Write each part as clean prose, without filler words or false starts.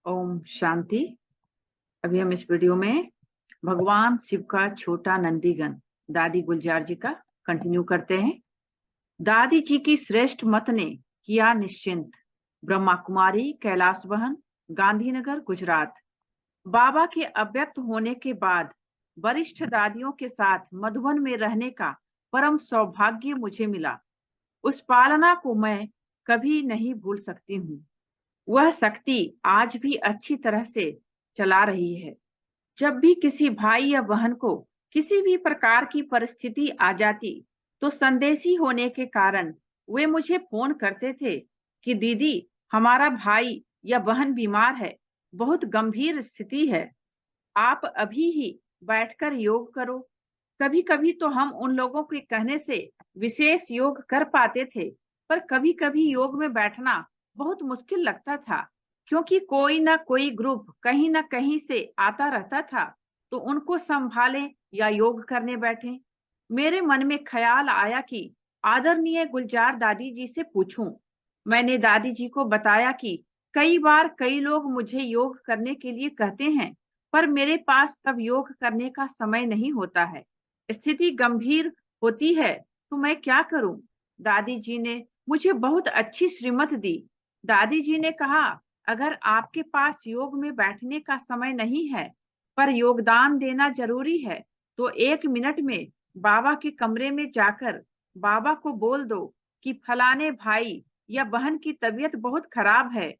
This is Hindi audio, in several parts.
ओम शांति। अभी हम इस वीडियो में भगवान शिव का छोटा नंदीगण दादी गुलजार जी का कंटिन्यू करते हैं। दादी जी की श्रेष्ठ मत ने किया निश्चिंत। ब्रह्मा कुमारी कैलाश बहन, गांधीनगर, गुजरात। बाबा के अव्यक्त होने के बाद वरिष्ठ दादियों के साथ मधुबन में रहने का परम सौभाग्य मुझे मिला। उस पालना को मैं कभी नहीं भूल सकती हूँ। वह शक्ति आज भी अच्छी तरह से चला रही है। जब भी किसी भाई या बहन को किसी भी प्रकार की परिस्थिति आ जाती, तो संदेशी होने के कारण वे मुझे फोन करते थे कि दीदी, हमारा भाई या बहन बीमार है, बहुत गंभीर स्थिति है, आप अभी ही बैठकर योग करो। कभी कभी तो हम उन लोगों के कहने से विशेष योग कर पाते थे, पर कभी कभी योग में बैठना बहुत मुश्किल लगता था, क्योंकि कोई ना कोई ग्रुप कहीं ना कहीं से आता रहता था, तो उनको संभाले या योग करने बैठे। मेरे मन में ख्याल आया कि आदरणीय गुलजार दादी जी से पूछूं। मैंने दादी जी को बताया कि कई बार कई लोग मुझे योग करने के लिए कहते हैं, पर मेरे पास तब योग करने का समय नहीं होता है। स्थिति गंभीर होती है तो मैं क्या करूं? दादी जी ने मुझे बहुत अच्छी श्रीमत दी। दादी जी ने कहा, अगर आपके पास योग में बैठने का समय नहीं है, पर योगदान देना जरूरी है, तो 1 मिनट में बाबा के कमरे में जाकर बाबा को बोल दो कि फलाने भाई या बहन की तबीयत बहुत खराब है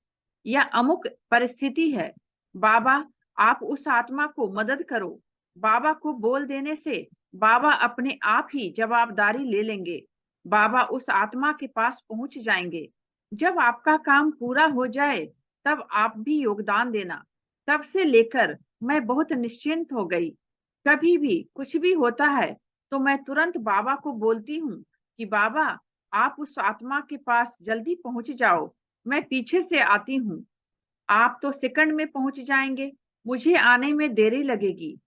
या अमुक परिस्थिति है। बाबा, आप उस आत्मा को मदद करो। बाबा को बोल देने से बाबा अपने आप ही जवाबदारी ले लेंगे। बाबा उस आत्मा के पास पहुंच जाएंगे। जब आपका काम पूरा हो जाए, तब आप भी योगदान देना। तब से लेकर मैं बहुत निश्चिंत हो गई। कभी भी कुछ भी होता है तो मैं तुरंत बाबा को बोलती हूँ कि बाबा, आप उस आत्मा के पास जल्दी पहुंच जाओ, मैं पीछे से आती हूँ। आप तो सेकंड में पहुंच जाएंगे, मुझे आने में देरी लगेगी।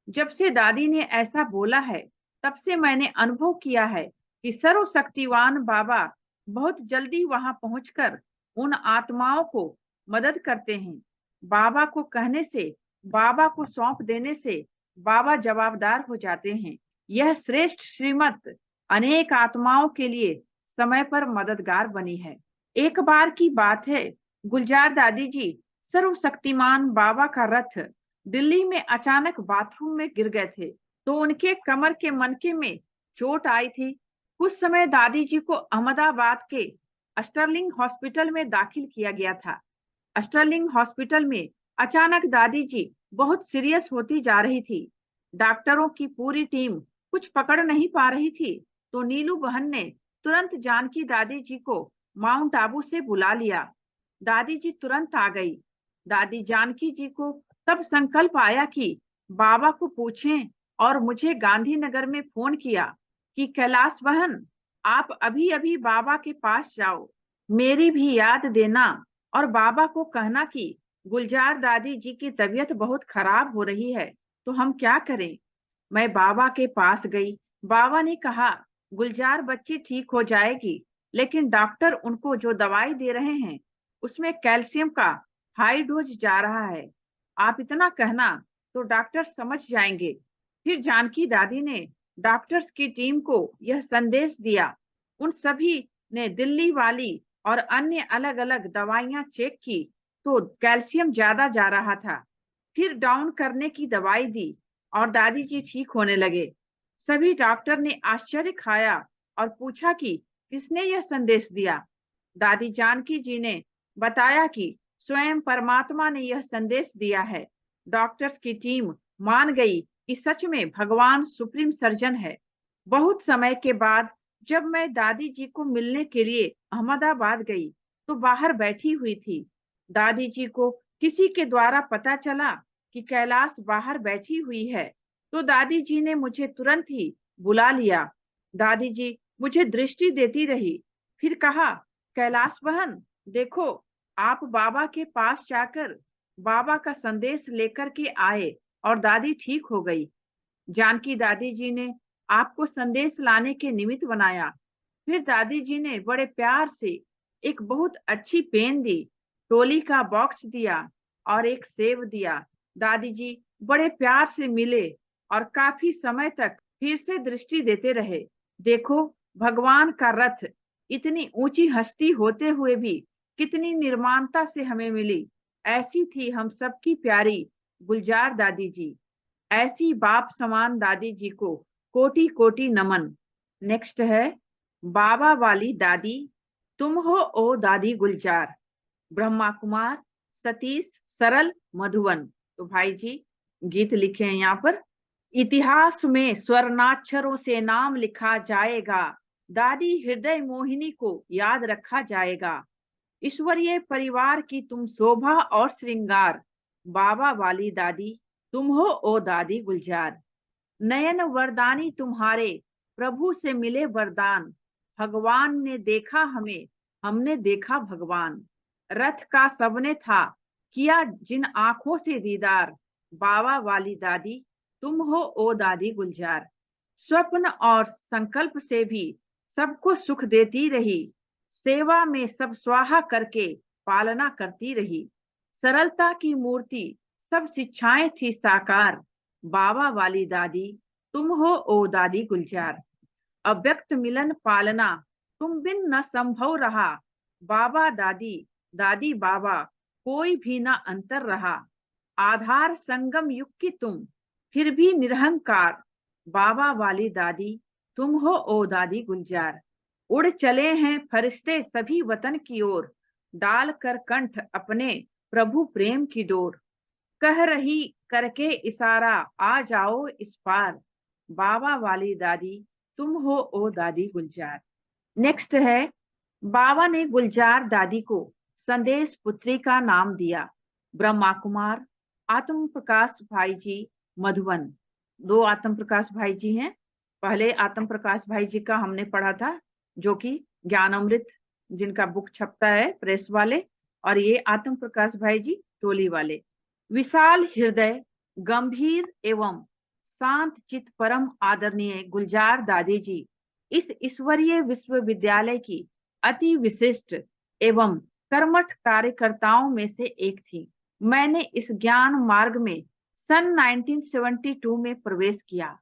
जब से दादी ने ऐसा बोला है, तब से मैंने अनुभव किया है कि सर्वशक्तिवान बाबा बहुत जल्दी वहां पहुंचकर उन आत्माओं को मदद करते हैं। बाबा को कहने से, बाबा को सौंप देने से बाबा जवाबदार हो जाते हैं। यह श्रेष्ठ श्रीमत अनेक आत्माओं के लिए समय पर मददगार बनी है। एक बार की बात है, गुलजार दादी जी सर्वशक्तिमान बाबा का रथ दिल्ली में अचानक बाथरूम में गिर गए थे, तो उनके कमर के मनके में चोट आई थी। कुछ समय दादी जी को अहमदाबाद के स्टर्लिंग हॉस्पिटल में दाखिल किया गया था। स्टर्लिंग हॉस्पिटल में अचानक दादी जी बहुत सीरियस होती जा रही थी। डॉक्टरों की पूरी टीम कुछ पकड़ नहीं पा रही थी, तो नीलू बहन ने तुरंत जानकी दादी जी को माउंट आबू से बुला लिया। दादी जी तुरंत आ गई। दादी जानकी जी को तब संकल्प आया कि बाबा को पूछें, और मुझे गांधीनगर में फोन किया कि कैलाश बहन, आप अभी अभी बाबा के पास जाओ, मेरी भी याद देना, और बाबा को कहना कि गुलजार दादी जी की तबीयत बहुत खराब हो रही है, तो हम क्या करें। मैं बाबा के पास गई। बाबा ने कहा, गुलजार बच्ची ठीक हो जाएगी, लेकिन डॉक्टर उनको जो दवाई दे रहे हैं उसमें कैल्शियम का हाई डोज जा रहा है। आप इतना कहना तो डॉक्टर समझ जाएंगे। फिर जानकी दादी ने डॉक्टर्स की टीम को यह संदेश दिया। उन सभी ने दिल्ली वाली और अन्य अलग अलग दवाइयां चेक की, तो कैल्शियम ज्यादा जा रहा था। फिर डाउन करने की दवाई दी और दादी जी ठीक होने लगे। सभी डॉक्टर ने आश्चर्य खाया और पूछा कि किसने यह संदेश दिया। दादी जानकी जी ने बताया कि स्वयं परमात्मा ने यह संदेश दिया है। डॉक्टर्स की टीम मान गई कि सच में भगवान सुप्रीम सर्जन है। बहुत समय के बाद जब मैं दादी जी को मिलने के लिए अहमदाबाद गई, तो बाहर बैठी हुई थी। दादी जी को किसी के द्वारा पता चला कि कैलाश बाहर बैठी हुई है, तो दादी जी ने मुझे तुरंत ही बुला लिया। दादी जी मुझे दृष्टि देती रही, फिर कहा, कैलाश बहन, देखो, आप बाबा के पास जाकर बाबा का संदेश लेकर के आए और दादी ठीक हो गई। जानकी दादी जी ने आपको संदेश लाने के निमित्त बनाया। फिर दादी जी ने बड़े प्यार से एक बहुत अच्छी पेन दी, टोली का बॉक्स दिया, और एक सेब दिया। दादी जी बड़े प्यार से मिले और काफी समय तक फिर से दृष्टि देते रहे। देखो, भगवान का रथ इतनी ऊंची हस्ती होते हुए भी कितनी निर्माणता से हमें मिली। ऐसी थी हम सबकी प्यारी गुलजार दादी जी। ऐसी बाप समान दादी जी को कोटि कोटि नमन। नेक्स्ट है, बाबा वाली दादी तुम हो ओ दादी गुलजार। ब्रह्मा कुमार, सतीश, सरल, मधुवन। तो भाई जी गीत लिखे हैं यहाँ पर। इतिहास में स्वर्णाक्षरों से नाम लिखा जाएगा, दादी हृदय मोहिनी को याद रखा जाएगा। ईश्वरीय परिवार की तुम शोभा और श्रृंगार, बाबा वाली दादी तुम हो ओ दादी गुलजार। नयन वरदानी तुम्हारे, प्रभु से मिले वरदान। भगवान ने देखा हमें, हमने देखा भगवान। रथ का सबने था किया जिन आंखों से दीदार, बाबा वाली दादी तुम हो ओ दादी गुलजार। स्वप्न और संकल्प से भी सबको सुख देती रही, सेवा में सब स्वाहा करके पालना करती रही। सरलता की मूर्ति सब शिक्षाएं थी साकार, बाबा वाली दादी तुम हो ओ दादी गुलजार। अव्यक्त मिलन पालना तुम बिन न संभव रहा, बाबा दादी दादी बाबा कोई भी न अंतर रहा। आधार संगम युग की तुम फिर भी निरहंकार, बाबा वाली दादी तुम हो ओ दादी गुलजार। उड़ चले हैं फरिश्ते सभी वतन की ओर, डाल कर कंठ अपने प्रभु प्रेम की डोर। कह रही करके इशारा आ जाओ इस पार, बाबा वाली दादी तुम हो ओ दादी गुलजार। नेक्स्ट है, बाबा ने गुलजार दादी को संदेश पुत्री का नाम दिया। ब्रह्मा कुमार, आत्म प्रकाश भाई जी, मधुबन। दो आत्म प्रकाश भाई जी हैं। पहले आत्म प्रकाश भाई जी का हमने पढ़ा था, जो कि ज्ञान अमृत जिनका बुक छपता है प्रेस वाले, और ये आत्म प्रकाश भाई जी टोली वाले। विशाल हृदय, गंभीर एवं शांत चित परम आदरणीय गुलजार दादी जी इस ईश्वरीय विश्वविद्यालय की अति विशिष्ट एवं कर्मठ कार्यकर्ताओं में से एक थी। मैंने इस ज्ञान मार्ग में सन 1972 में प्रवेश किया।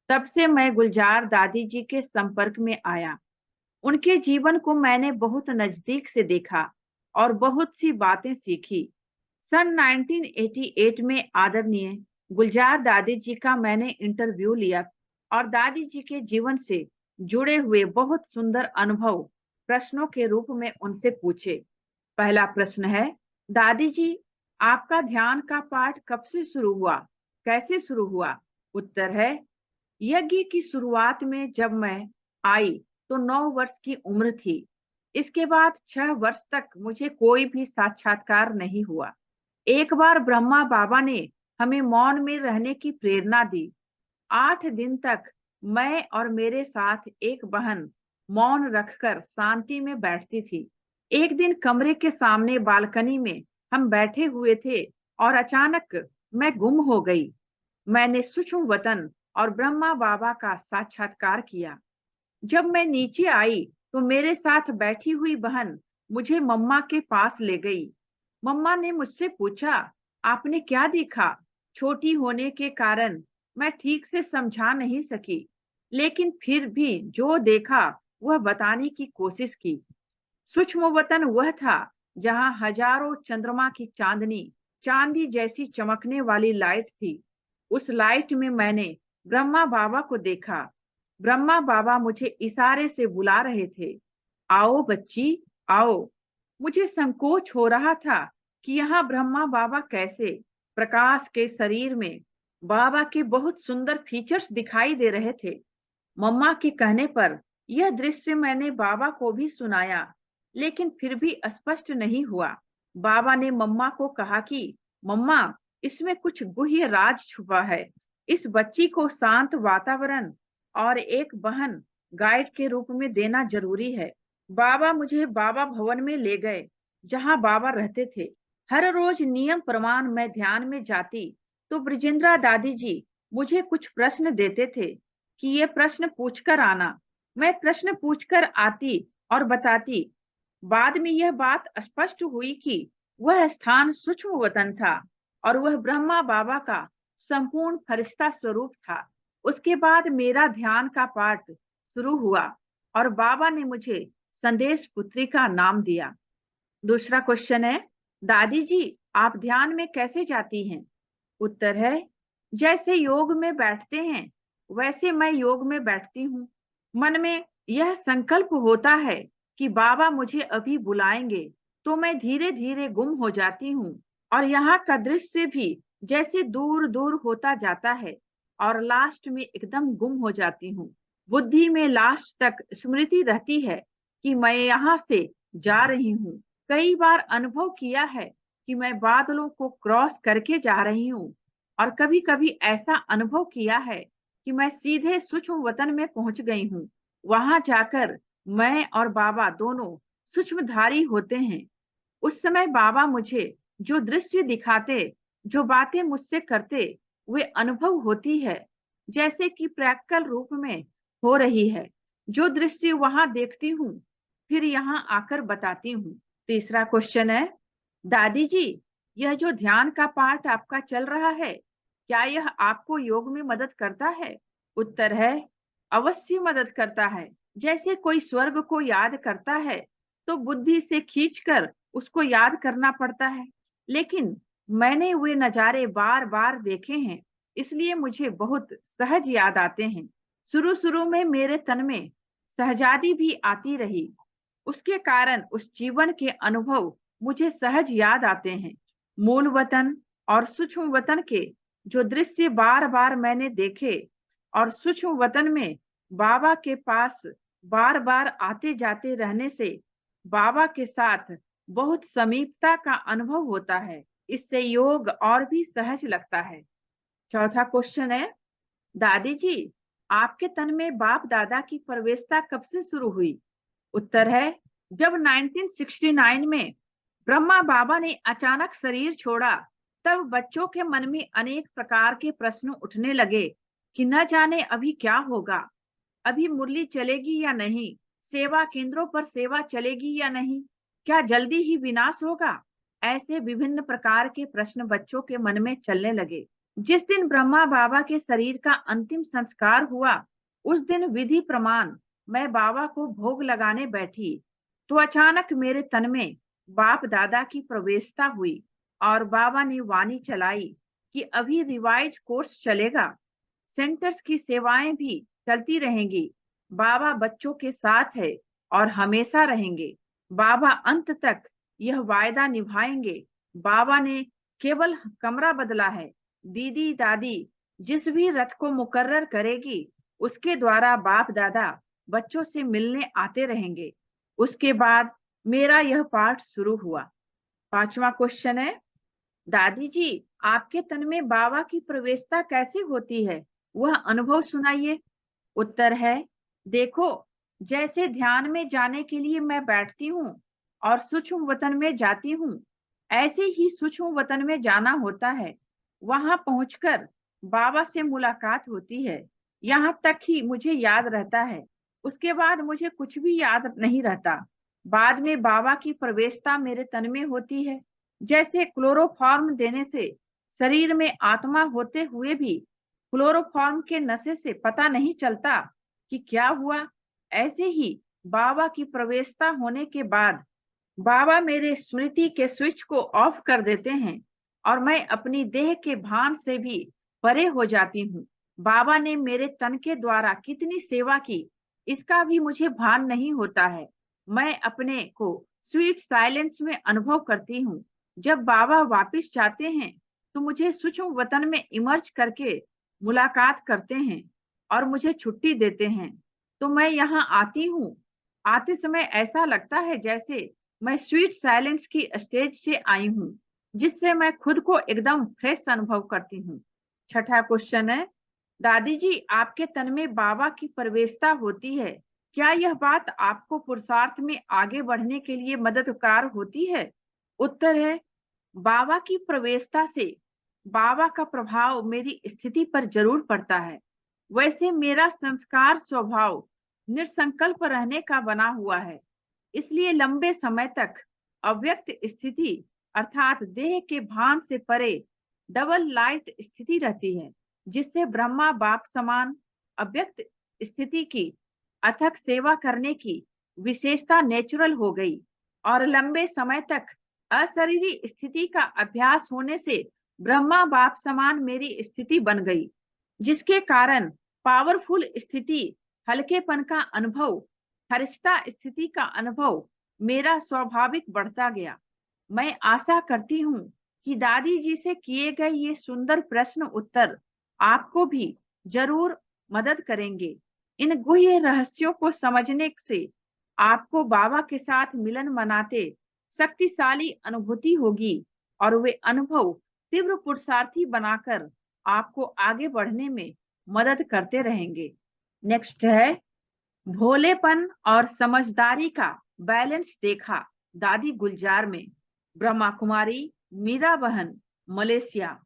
तब से मैं गुलजार दादी जी के संपर्क में आया। उनके जीवन को मैंने बहुत नजदीक से देखा और बहुत सी बातें सीखी। सन 1988 में आदरणीय गुलजार दादी जी का मैंने इंटरव्यू लिया और दादी जी के जीवन से जुड़े हुए बहुत सुंदर अनुभव प्रश्नों के रूप में उनसे पूछे। पहला प्रश्न है, दादी जी आपका ध्यान का पाठ कब से शुरू हुआ, कैसे शुरू हुआ? उत्तर है, यज्ञ की शुरुआत में जब मैं आई तो 9 वर्ष की उम्र थी। इसके बाद 6 वर्ष तक मुझे कोई भी साक्षात्कार नहीं हुआ। एक बार ब्रह्मा बाबा ने हमें मौन में रहने की प्रेरणा दी। 8 दिन तक मैं और मेरे साथ एक बहन मौन रखकर शांति में बैठती थी। एक दिन कमरे के सामने बालकनी में हम बैठे हुए थे और अचानक मैं गुम हो गई। मैंने सूक्ष्म वतन और ब्रह्मा बाबा का साक्षात्कार किया। जब मैं नीचे आई तो मेरे साथ बैठी हुई बहन मुझे मम्मा के पास ले गई। मम्मा ने मुझसे पूछा, आपने क्या देखा? छोटी होने के कारण मैं ठीक से समझा नहीं सकी, लेकिन फिर भी जो देखा वह बताने की कोशिश की। सूक्ष्म वतन वह था जहां हजारों चंद्रमा की चांदनी चांदी जैसी चमकने वाली लाइट थी। उस लाइट में मैंने ब्रह्मा बाबा को देखा। ब्रह्मा बाबा मुझे इशारे से बुला रहे थे, आओ बच्ची आओ। मुझे संकोच हो रहा था कि यहाँ ब्रह्मा बाबा कैसे? प्रकाश के शरीर में बाबा के बहुत सुंदर फीचर्स दिखाई दे रहे थे। मम्मा के कहने पर यह दृश्य मैंने बाबा को भी सुनाया, लेकिन फिर भी स्पष्ट नहीं हुआ। बाबा ने मम्मा को कहा कि मम्मा, इसमें कुछ गुह्य राज छुपा है। इस बच्ची को शांत वातावरण और एक बहन गाइड के रूप में देना जरूरी है। बाबा मुझे बाबा भवन में ले गए, जहां बाबा रहते थे। हर रोज नियम प्रमाण मैं ध्यान में जाती तो ब्रजेंद्रा दादी जी मुझे कुछ प्रश्न देते थे कि ये प्रश्न पूछकर आना। मैं प्रश्न पूछकर आती और बताती। बाद में यह बात स्पष्ट हुई कि वह स्थान सूक्ष्म वतन था और वह ब्रह्मा बाबा का संपूर्ण फरिश्ता स्वरूप था। उसके बाद मेरा ध्यान का पाठ शुरू हुआ और बाबा ने मुझे संदेश पुत्री का नाम दिया। दूसरा क्वेश्चन है, दादी जी आप ध्यान में कैसे जाती हैं? उत्तर है, जैसे योग में बैठते हैं वैसे मैं योग में बैठती हूँ। मन में यह संकल्प होता है कि बाबा मुझे अभी बुलाएंगे, तो मैं धीरे धीरे गुम हो जाती हूँ और यहाँ का दृश्य भी जैसे दूर दूर होता जाता है और लास्ट में एकदम गुम हो जाती हूँ। बुद्धि में लास्ट तक स्मृति रहती है कि मैं यहाँ से जा रही हूँ। कई बार अनुभव किया है कि मैं बादलों को क्रॉस करके जा रही हूँ और कभी-कभी ऐसा अनुभव किया है कि मैं सीधे सूक्ष्म वतन में पहुंच गई हूँ। वहां जाकर मैं और बाबा दोनों सूक्ष्मधारी होते हैं। उस समय बाबा मुझे जो दृश्य दिखाते, जो बातें मुझसे करते, वे अनुभव होती है जैसे कि प्रैक्टिकल रूप में हो रही है। जो दृश्य वहां देखती हूँ, फिर यहाँ आकर बताती हूँ। तीसरा क्वेश्चन है, दादी जी यह जो ध्यान का पाठ आपका चल रहा है, क्या यह आपको योग में मदद करता है? उत्तर है, अवश्य मदद करता है। जैसे कोई स्वर्ग को याद करता है, तो बुद्धि से खींचकर उसको याद करना पड़ता है। लेकिन मैंने वे नज़ारे बार-बार देखे हैं, इसलिए मुझे बहुत सहज याद आते हैं। शुरू-शुरू में मेरे तन में शहजादी भी आती रही। उसके कारण उस जीवन के अनुभव मुझे सहज याद आते हैं। मूल वतन और सूक्ष्म वतन के जो दृश्य बार-बार मैंने देखे और सूक्ष्म वतन में बाबा के पास बार-बार आते-जाते रहने से बाबा के साथ बहुत समीपता का अनुभव होता है। इससे योग और भी सहज लगता है। चौथा क्वेश्चन है, दादी जी आपके तन में बाप दादा की प्रवेशता कब से शुरू हुई? उत्तर है, जब 1969 में ब्रह्मा बाबा ने अचानक शरीर छोड़ा, तब बच्चों के मन में अनेक प्रकार के प्रश्न उठने लगे कि न जाने अभी क्या होगा, अभी मुरली चलेगी या नहीं, सेवा केंद्रों पर सेवा चलेगी या नहीं, क्या जल्दी ही विनाश होगा? ऐसे विभिन्न प्रकार के प्रश्न बच्चों के मन में चलने लगे। जिस दिन ब्रह्मा बाबा के शरीर का अंतिम संस्कार हुआ, उस दिन विधि प्रमाण मैं बाबा को भोग लगाने बैठी, तो अचानक मेरे तन में बाप दादा की प्रवेशता हुई और बाबा ने वाणी चलाई कि अभी रिवाइज कोर्स चलेगा, सेंटर्स की सेवाएं भी चलती रहेंगी। बाबा बच्चों के साथ है और हमेशा रहेंगे। बाबा अंत तक यह वायदा निभाएंगे। बाबा ने केवल कमरा बदला है। दीदी दादी जिस भी रथ को मुकर्रर करेगी, उसके द्वारा बाप दादा बच्चों से मिलने आते रहेंगे। उसके बाद मेरा यह पाठ शुरू हुआ। पांचवा क्वेश्चन है, दादी जी आपके तन में बाबा की प्रवेशता कैसे होती है? वह अनुभव सुनाइए। उत्तर है, देखो जैसे ध्यान में जाने के लिए मैं बैठती हूँ और सूक्ष्म वतन में जाती हूँ, ऐसे ही सूक्ष्म वतन में जाना होता है। वहां पहुंचकर बाबा से मुलाकात होती है। यहाँ तक ही मुझे याद रहता है, उसके बाद मुझे कुछ भी याद नहीं रहता। बाद में बाबा की प्रवेशता मेरे तन में होती है। जैसे क्लोरोफॉर्म देने से शरीर में आत्मा होते हुए भी क्लोरोफॉर्म के नशे से पता नहीं चलता कि क्या हुआ, ऐसे ही बाबा की प्रवेशता होने के बाद बाबा मेरे स्मृति के स्विच को ऑफ कर देते हैं और मैं अपनी देह के भान से भी परे हो जाती हूँ। बाबा ने मेरे तन के द्वारा कितनी सेवा की, इसका भी मुझे भान नहीं होता है। मैं अपने को स्वीट साइलेंस में अनुभव करती हूँ। जब बाबा वापिस जाते हैं, तो मुझे सूक्ष्म वतन में इमर्ज करके मुलाकात करते हैं और मुझे छुट्टी देते हैं। तो मैं यहाँ आती हूँ। आते समय ऐसा लगता है जैसे मैं स्वीट साइलेंस की स्टेज से आई हूँ, जिससे मैं खुद को एकदम फ्रेश अनुभव करती हूँ। छठा क्वेश्चन है, दादी जी आपके तन में बाबा की प्रवेशता होती है, क्या यह बात आपको पुरुषार्थ में आगे बढ़ने के लिए मददगार होती है? उत्तर है, बाबा की प्रवेशता से बाबा का प्रभाव मेरी स्थिति पर जरूर पड़ता है। वैसे मेरा संस्कार स्वभाव निसंकल्प रहने का बना हुआ है, इसलिए लंबे समय तक अव्यक्त स्थिति अर्थात देह के भान से परे डबल लाइट स्थिति रहती है, जिससे ब्रह्मा बाप समान अव्यक्त स्थिति की अथक सेवा करने की विशेषता नेचुरल हो गई और लंबे समय तक अशरीरी स्थिति का अभ्यास होने से ब्रह्मा बाप समान मेरी स्थिति बन गई, जिसके कारण पावरफुल स्थिति, हल्केपन का अनुभव, हर्षता स्थिति का अनुभव मेरा स्वाभाविक बढ़ता गया। मैं आशा करती हूँ कि दादी जी से किए गए ये सुंदर प्रश्न उत्तर आपको भी जरूर मदद करेंगे। इन गुह्य रहस्यों को समझने से आपको बाबा के साथ मिलन मनाते शक्तिशाली अनुभूति होगी और वे अनुभव तीव्र पुरुषार्थी बनाकर आपको आगे बढ़ने में मदद करते रहेंगे। नेक्स्ट है, भोलेपन और समझदारी का बैलेंस देखा दादी गुलजार में। ब्रह्मा कुमारी मीरा बहन, मलेशिया।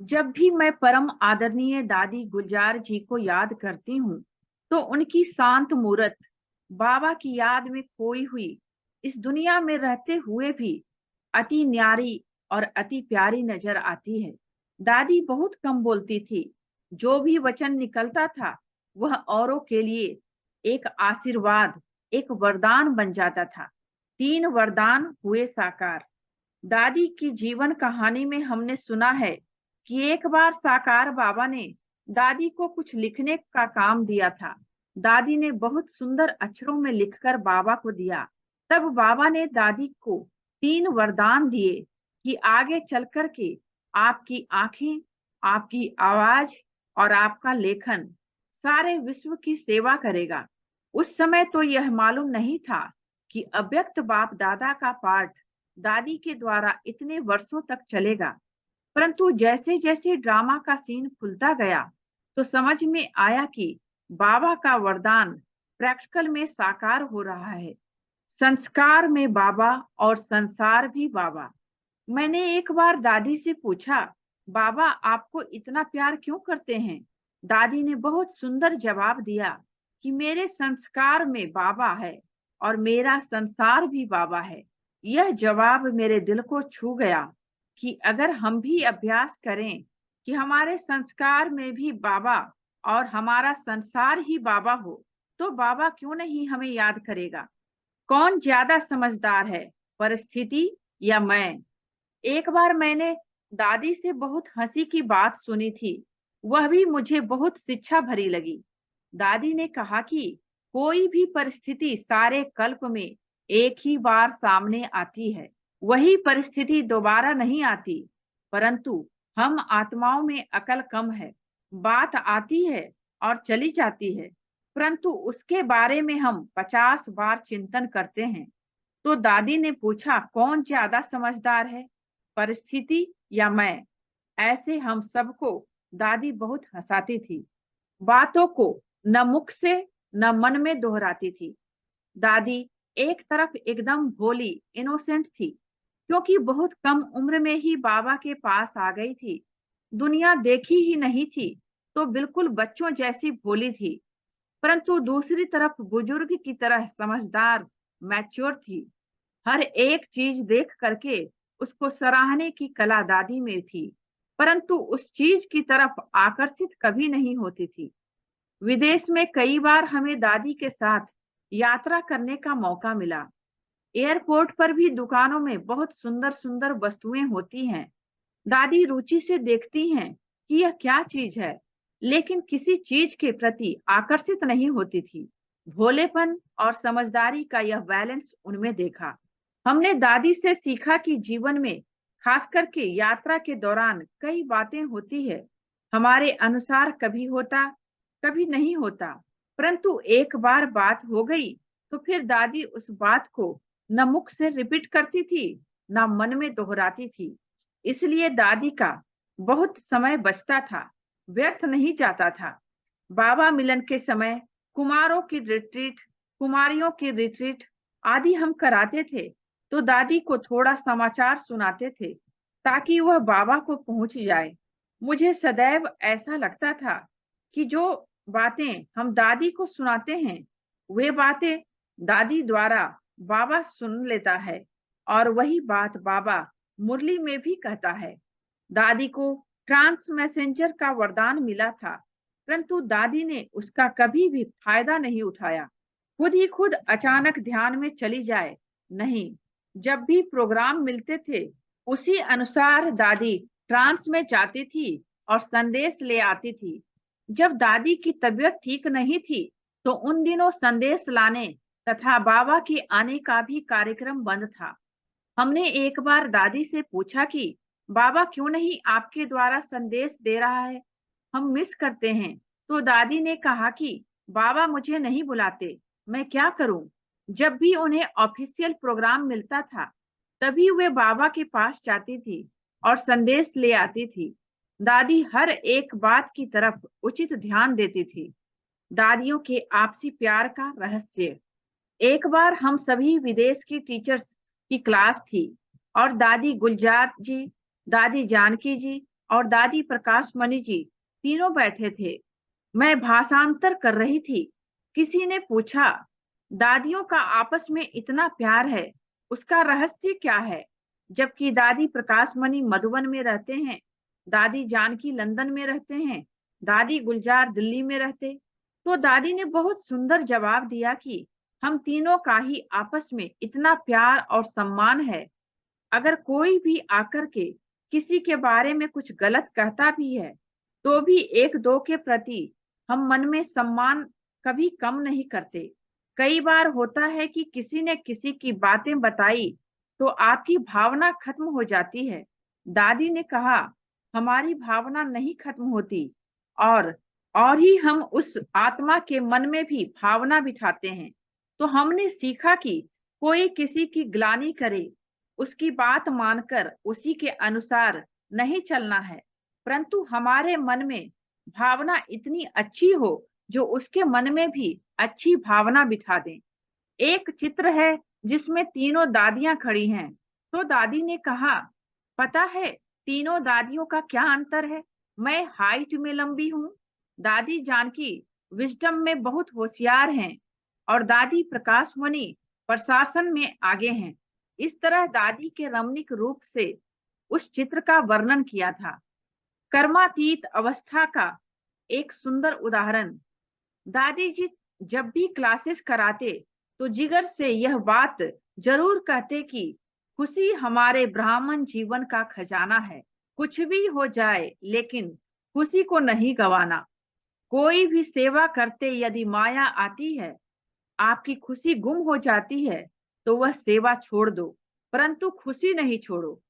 जब भी मैं परम आदरणीय दादी गुलजार जी को याद करती हूँ तो उनकी शांत मूरत बाबा की याद में खोई हुई इस दुनिया में रहते हुए भी अति न्यारी और अति प्यारी नजर आती है। दादी बहुत कम बोलती थी, जो भी वचन निकलता था वह औरों के लिए एक आशीर्वाद, एक वरदान बन जाता था। 3 वरदान हुए साकार। दादी की जीवन कहानी में हमने सुना है कि एक बार साकार बाबा ने दादी को कुछ लिखने का काम दिया था। दादी ने बहुत सुंदर अक्षरों में लिखकर बाबा को दिया। तब बाबा ने दादी को 3 वरदान दिए कि आगे चल कर के आपकी आंखें, आपकी आवाज और आपका लेखन सारे विश्व की सेवा करेगा। उस समय तो यह मालूम नहीं था कि अव्यक्त बाप दादा का पाठ दादी के द्वारा इतने वर्षों तक चलेगा। परंतु जैसे जैसे ड्रामा का सीन खुलता गया तो समझ में आया कि बाबा का वरदान प्रैक्टिकल में साकार हो रहा है। संस्कार में बाबा और संसार भी बाबा। मैंने एक बार दादी से पूछा, बाबा आपको इतना प्यार क्यों करते हैं? दादी ने बहुत सुंदर जवाब दिया कि मेरे संस्कार में बाबा है और मेरा संसार भी बाबा है। यह जवाब मेरे दिल को छू गया कि अगर हम भी अभ्यास करें कि हमारे संस्कार में भी बाबा और हमारा संसार ही बाबा हो, तो बाबा क्यों नहीं हमें याद करेगा? कौन ज्यादा समझदार है, परिस्थिति या मैं? एक बार मैंने दादी से बहुत हंसी की बात सुनी थी, वह भी मुझे बहुत शिक्षा भरी लगी। दादी ने कहा कि कोई भी परिस्थिति सारे कल्प में एक ही बार सामने आती है, वही परिस्थिति दोबारा नहीं आती। परंतु हम आत्माओं में अकल कम है, बात आती है और चली जाती है, परंतु उसके बारे में हम 50 बार चिंतन करते हैं। तो दादी ने पूछा, कौन ज्यादा समझदार है, परिस्थिति या मैं? ऐसे हम सबको दादी बहुत हंसाती थी। बातों को न मुख से न मन में दोहराती थी। दादी एक तरफ एकदम भोली, इनोसेंट थी, क्योंकि बहुत कम उम्र में ही बाबा के पास आ गई थी। दुनिया देखी ही नहीं थी, तो बिल्कुल बच्चों जैसी भोली थी। परंतु दूसरी तरफ बुजुर्ग की तरह समझदार, मैच्योर थी। हर एक चीज देख करके उसको सराहने की कला दादी में थी, परंतु उस चीज की तरफ आकर्षित कभी नहीं होती थी। विदेश में कई बार हमें दादी के साथ यात्रा करने का मौका मिला। एयरपोर्ट पर भी दुकानों में बहुत सुंदर सुंदर वस्तुएं होती हैं। दादी रुचि से देखती हैं कि यह क्या चीज है, लेकिन किसी चीज के प्रति आकर्षित नहीं होती थी। भोलेपन और समझदारी का यह बैलेंस उनमें देखा। हमने दादी से सीखा कि जीवन में, खास करके यात्रा के दौरान, कई बातें होती है, हमारे अनुसार कभी होता कभी नहीं होता, परंतु एक बार बात हो गई तो फिर दादी उस बात को न मुख से रिपीट करती थी न मन में दोहराती थी। इसलिए दादी का बहुत समय बचता था, व्यर्थ नहीं जाता था। बाबा मिलन के समय कुमारों की रिट्रीट, कुमारियों की रिट्रीट आदि हम कराते थे, तो दादी को थोड़ा समाचार सुनाते थे ताकि वह बाबा को पहुंच जाए। मुझे सदैव ऐसा लगता था कि जो बातें हम दादी को सुनाते हैं, वे बातें दादी द्वारा बाबा सुन लेता है और वही बात बाबा मुरली में भी कहता है। दादी को ट्रांस मैसेंजर का वरदान मिला था, परंतु दादी ने उसका कभी भी फायदा नहीं उठाया। खुद ही खुद अचानक ध्यान में चली जाए, नहीं। जब भी प्रोग्राम मिलते थे, उसी अनुसार दादी ट्रांस में जाती थी और संदेश ले आती थी। जब दादी की तबीयत ठीक नहीं थी, तो उन दिनों संदेश लाने तथा बाबा के आने का भी कार्यक्रम बंद था। हमने एक बार दादी से पूछा कि बाबा क्यों नहीं आपके द्वारा संदेश दे रहा है, हम मिस करते हैं। तो दादी ने कहा कि बाबा मुझे नहीं बुलाते, मैं क्या करूं। जब भी उन्हें ऑफिशियल प्रोग्राम मिलता था, तभी वे बाबा के पास जाती थी और संदेश ले आती थी। दादी हर एक बात की तरफ उचित ध्यान देती थी। दादियों के आपसी प्यार का रहस्य। एक बार हम सभी विदेश की टीचर्स की क्लास थी और दादी गुलजार जी, दादी जानकी जी और दादी प्रकाश मणि जी तीनों बैठे थे। मैं भाषांतर कर रही थी। किसी ने पूछा, दादियों का आपस में इतना प्यार है, उसका रहस्य क्या है? जबकि दादी प्रकाश मणि मधुबन में रहते हैं, दादी जानकी लंदन में रहते हैं, दादी गुलजार दिल्ली में रहते। तो दादी ने बहुत सुंदर जवाब दिया कि हम तीनों का ही आपस में इतना प्यार और सम्मान है। अगर कोई भी आकर के किसी के बारे में कुछ गलत कहता भी है, तो भी एक दो के प्रति हम मन में सम्मान कभी कम नहीं करते। कई बार होता है कि किसी ने किसी की बातें बताई, तो आपकी भावना खत्म हो जाती है। दादी ने कहा, हमारी भावना नहीं खत्म होती, और ही हम उस आत्मा के मन में भी भावना बिठाते हैं। तो हमने सीखा कि कोई किसी की ग्लानि करे, उसकी बात मानकर उसी के अनुसार नहीं चलना है, परंतु हमारे मन में भावना इतनी अच्छी हो जो उसके मन में भी अच्छी भावना बिठा दें। एक चित्र है जिसमें तीनों दादियां खड़ी हैं। तो दादी ने कहा, पता है तीनों दादियों का क्या अंतर है? मैं हाइट में लंबी हूँ, दादी जानकी विजडम में बहुत होशियार हैं, और दादी प्रकाश मणि प्रशासन में आगे हैं। इस तरह दादी के रमणीक रूप से उस चित्र का वर्णन किया था। कर्मातीत अवस्था का एक सुंदर उदाहरण। दादी जी जब भी क्लासेस कराते, तो जिगर से यह बात जरूर कहते कि खुशी हमारे ब्राह्मण जीवन का खजाना है। कुछ भी हो जाए, लेकिन खुशी को नहीं गंवाना। कोई भी सेवा करते यदि माया आती है, आपकी खुशी गुम हो जाती है, तो वह सेवा छोड़ दो, परंतु खुशी नहीं छोड़ो।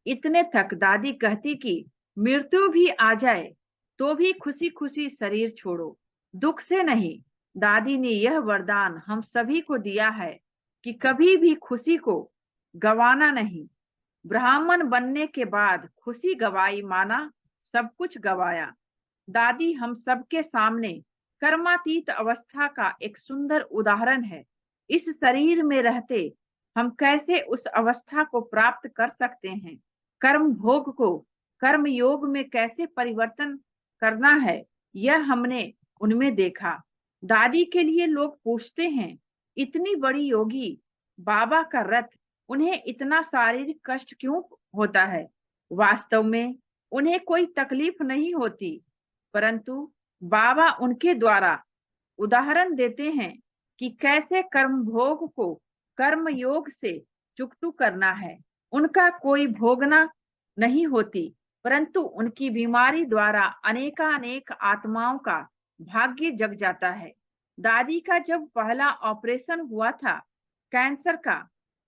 इतने तक दादी कहती कि मृत्यु भी आ जाए, तो भी खुशी खुशी शरीर छोड़ो, दुख से नहीं। दादी ने यह वरदान हम सभी को दिया है कि कभी भी खुशी को गंवाना नहीं। ब्राह्मण बनने के बाद खुशी गवाई माना सब कुछ गवाया। दादी हम सबके सामने कर्मातीत अवस्था का एक सुंदर उदाहरण है। इस शरीर में रहते हम कैसे उस अवस्था को प्राप्त कर सकते हैं, कर्म भोग को कर्म योग में कैसे परिवर्तन करना है, यह हमने उनमें देखा। दादी के लिए लोग पूछते हैं, इतनी बड़ी योगी बाबा का रथ, उन्हें इतना शारीरिक कष्ट क्यों होता है? वास्तव में उन्हें कोई तकलीफ नहीं होती, परंतु बाबा उनके द्वारा उदाहरण देते हैं कि कैसे कर्म भोग को कर्म योग से चुकतू करना है। उनका कोई भोगना नहीं होती, परंतु उनकी बीमारी द्वारा अनेकानेक आत्माओं का भाग्य जग जाता है। दादी का जब पहला ऑपरेशन हुआ था कैंसर का,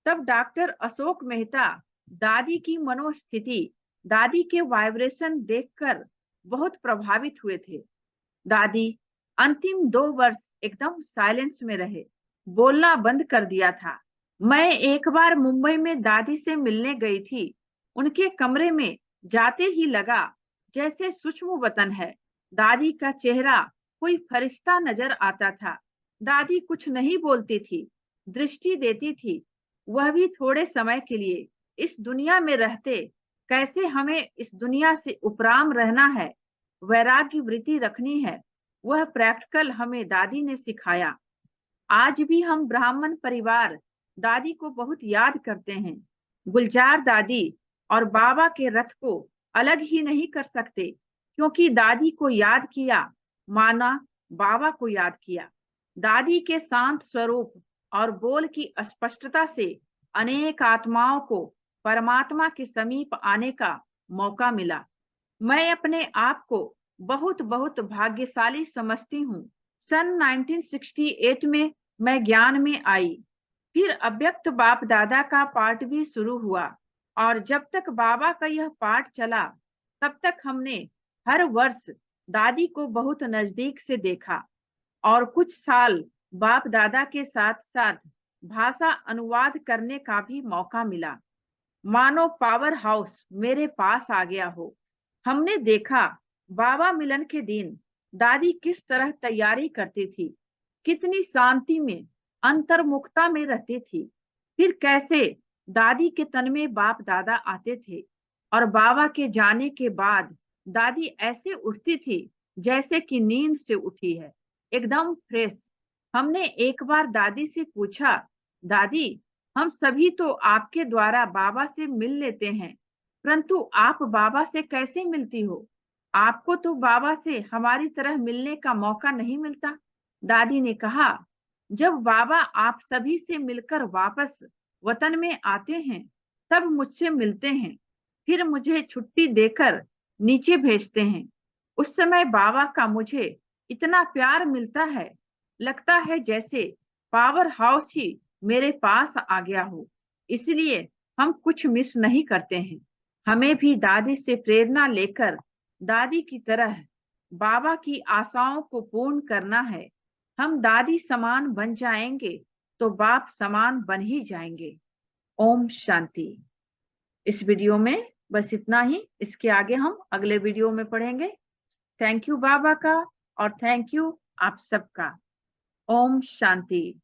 तब डॉक्टर अशोक मेहता दादी की मनोस्थिति, दादी के वाइब्रेशन देखकर बहुत प्रभावित हुए थे। दादी अंतिम 2 वर्ष एकदम साइलेंस में रहे, बोलना बंद कर दिया था। मैं एक बार मुंबई में दादी से मिलने गई थी। उनके कमरे में जाते ही लगा जैसे सूक्ष्म वतन है। दादी का चेहरा कोई फरिश्ता नजर आता था। दादी कुछ नहीं बोलती थी, दृष्टि देती थी, वह भी थोड़े समय के लिए। इस दुनिया में रहते कैसे हमें इस दुनिया से उपराम रहना है, वैराग्य वृत्ति रखनी है, वह प्रैक्टिकल हमें दादी ने सिखाया। आज भी हम ब्राह्मण परिवार दादी को बहुत याद करते हैं। गुलजार दादी और बाबा के रथ को अलग ही नहीं कर सकते, क्योंकि दादी को याद किया माना बाबा को याद किया। दादी के शांत स्वरूप और बोल की स्पष्टता से अनेक आत्माओं को परमात्मा के समीप आने का मौका मिला। मैं अपने आप को बहुत बहुत भाग्यशाली समझती हूँ। सन 1968 में मैं ज्ञान में आई, फिर अव्यक्त बाप दादा का पाठ भी शुरू हुआ, और जब तक बाबा का यह पाठ चला तब तक हमने हर वर्ष दादी को बहुत नजदीक से देखा, और कुछ साल बाप दादा के साथ साथ भाषा अनुवाद करने का भी मौका मिला। मानो पावर हाउस मेरे पास आ गया हो। हमने देखा बाबा मिलन के दिन दादी किस तरह तैयारी करती थी, कितनी शांति में, अंतर्मुखता में रहती थी। फिर कैसे दादी के तन में बाप दादा आते थे, और बाबा के जाने के बाद दादी ऐसे उठती थी जैसे कि नींद से उठी है, एकदम फ्रेश। हमने एक बार दादी से पूछा, दादी, हम सभी तो आपके द्वारा बाबा से मिल लेते हैं, परंतु आप बाबा से कैसे मिलती हो? आपको तो बाबा से हमारी तरह मिलने का मौका नहीं मिलता। दादी ने कहा, जब बाबा आप सभी से मिलकर वापस वतन में आते हैं तब मुझसे मिलते हैं, फिर मुझे छुट्टी देकर नीचे भेजते हैं। उस समय बाबा का मुझे इतना प्यार मिलता है, लगता है जैसे पावर हाउस ही मेरे पास आ गया हो। इसलिए हम कुछ मिस नहीं करते हैं। हमें भी दादी से प्रेरणा लेकर दादी की तरह बाबा की आशाओं को पूर्ण करना है। हम दादी समान बन जाएंगे तो बाप समान बन ही जाएंगे। ओम शांति। इस वीडियो में बस इतना ही। इसके आगे हम अगले वीडियो में पढ़ेंगे। थैंक यू बाबा का, और थैंक यू आप सबका। ओम शांति।